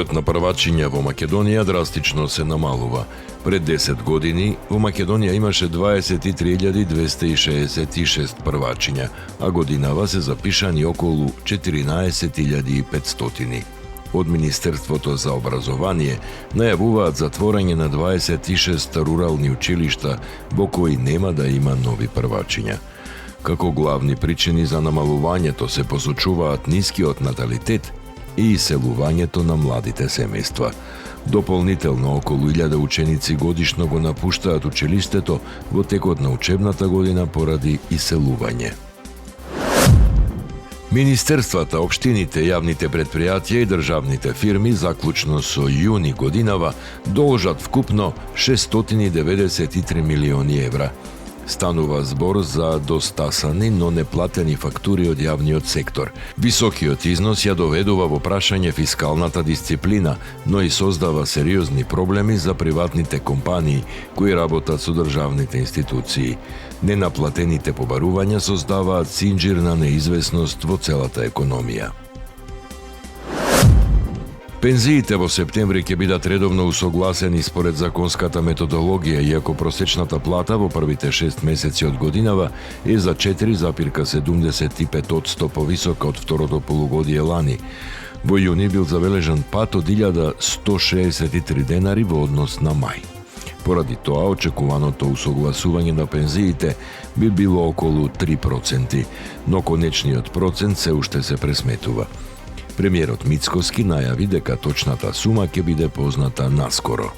Бројот на првачиња во Македонија драстично се намалува. Пред 10 години во Македонија имаше 23.266 првачиња, а годинава се запишани околу 14.500. Од Министерството за образование најавуваат затворање на 26 рурални училишта во кои нема да има нови првачиња. Како главни причини за намалувањето се посочуваат нискиот наталитет и иселувањето на младите семејства. Дополнително околу 1000 ученици годишно го напуштаат училиштето во текот на учебната година поради иселување. Министерствата, општините, јавните предпријатија и државните фирми заклучно со јуни годинава должат вкупно 693 милиони евра. Станува збор за достасани, но неплатени фактури од јавниот сектор. Високиот износ ја доведува во прашање фискалната дисциплина, но и создава сериозни проблеми за приватните компании кои работат со државните институции. Ненаплатените побарувања создаваат синџир на неизвестност во целата економија. Пензиите во септември ќе бидат редовно усогласени според законската методологија, иако просечната плата во првите 6 месеци од годинава е за 4,75% повисока од второто полугодие лани. Во јуни бил забележан пат од 1163 денари во однос на мај. Поради тоа, очекуваното усогласување на пензиите би било околу 3%, но конечниот процент се уште се пресметува. Премиерот Мицкоски најави дека точната сума ќе биде позната наскоро.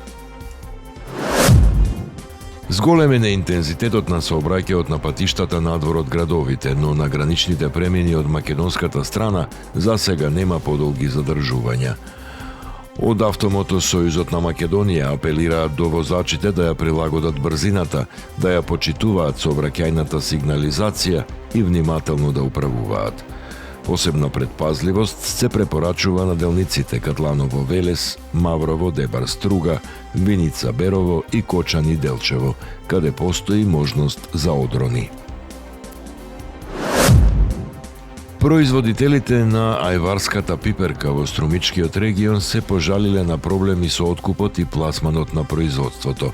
Зголемен е интензитетот на сообраќајот на патиштата надвор од градовите, но на граничните премини од македонската страна засега нема подолги задржувања. Од Автомотосојузот на Македонија апелираат до возачите да ја прилагодат брзината, да ја почитуваат сообраќајната сигнализација и внимателно да управуваат. Посебна предпазливост се препорачува на делниците Катланово Велес, Маврово Дебар Струга, Виница Берово и Кочани Делчево, каде постои можност за одрони. Производителите на ајварската пиперка во Струмичкиот регион се пожалиле на проблеми со откупот и пласманот на производството.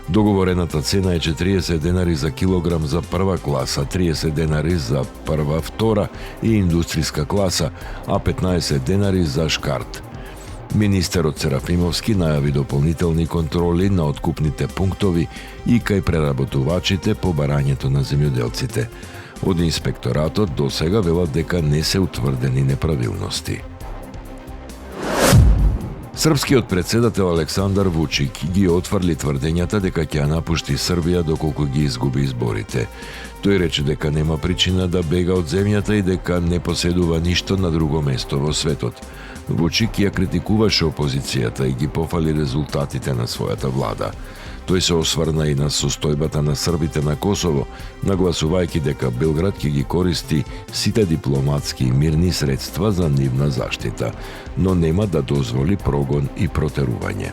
Договорената цена е 40 денари за килограм за прва класа, 30 денари за прва, втора и индустријска класа, а 15 денари за шкарт. Министерот Серафимовски најави дополнителни контроли на откупните пунктови и кај преработувачите по барањето на земјоделците. Од инспекторатот до сега велат дека не се утврдени неправилности. Српскиот председател Александар Вучик ги отфрли тврдењата дека ќе ја напушти Србија доколку ги изгуби изборите. Тој рече дека нема причина да бега од земјата и дека не поседува ништо на друго место во светот. Вучик ја критикуваше опозицијата и ги пофали резултатите на својата влада. Тој се осврна и на состојбата на србите на Косово, нагласувајќи дека Белград ќе ги користи сите дипломатски и мирни средства за нивна заштита, но нема да дозволи прогон и протерување.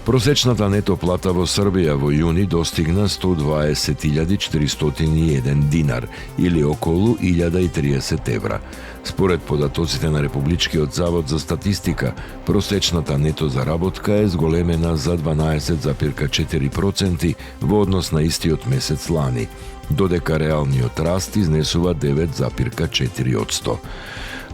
Просечната нето плата во Србија во јуни достигна 120.401 динар или околу 1030 евра. Според податоците на Републичкиот завод за статистика, просечната нето заработка е зголемена за 12,4% во однос на истиот месец лани, додека реалниот раст изнесува 9,4%.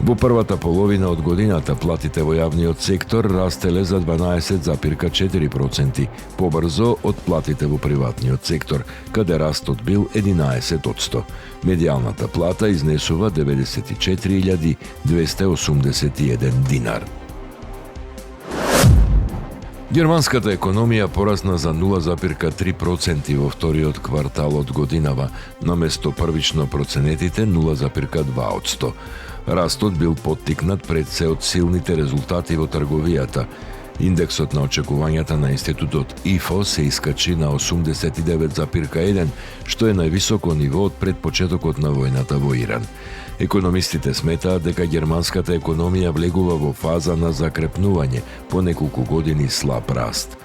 Во првата половина од годината платите во јавниот сектор растеле за 12,4%, побрзо од платите во приватниот сектор, каде растот бил 11%. Медијалната плата изнесува 94.281 динар. Германската економија порасна за 0,3% во вториот квартал од годинава, наместо првично проценетите 0,2%. Растот бил поттикнат пред се од силните резултати во трговијата. Индексот на очекувањата на институтот ИФО се искачи на 89,1, што е највисоко ниво од пред почетокот на војната во Иран. Економистите сметаат дека германската економија влегува во фаза на закрепнување по неколку години слаб раст.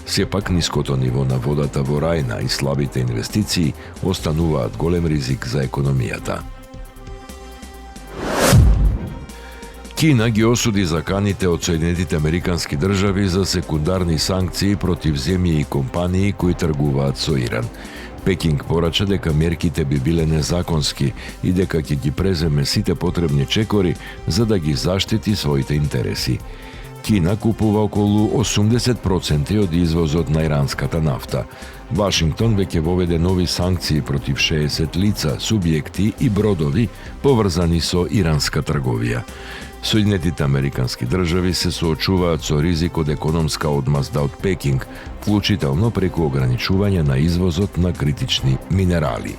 Сепак ниското ниво на водата во Рајна и слабите инвестиции остануваат голем ризик за економијата. Кина ги осуди заканите од Соединетите Американски држави за секундарни санкции против земји и компании кои тргуваат со Иран. Пекинг порача дека мерките би биле незаконски и дека ќе ги преземе сите потребни чекори за да ги заштити своите интереси. Кина купува околу 80% од извозот на иранската нафта. Вашингтон веќе воведе нови санкции против 60 лица, субјекти и бродови поврзани со иранска трговија. Соединетите Американски држави се соочуваат со ризик од економска одмазда од Пекинг, вклучително преку ограничување на извозот на критични минерали.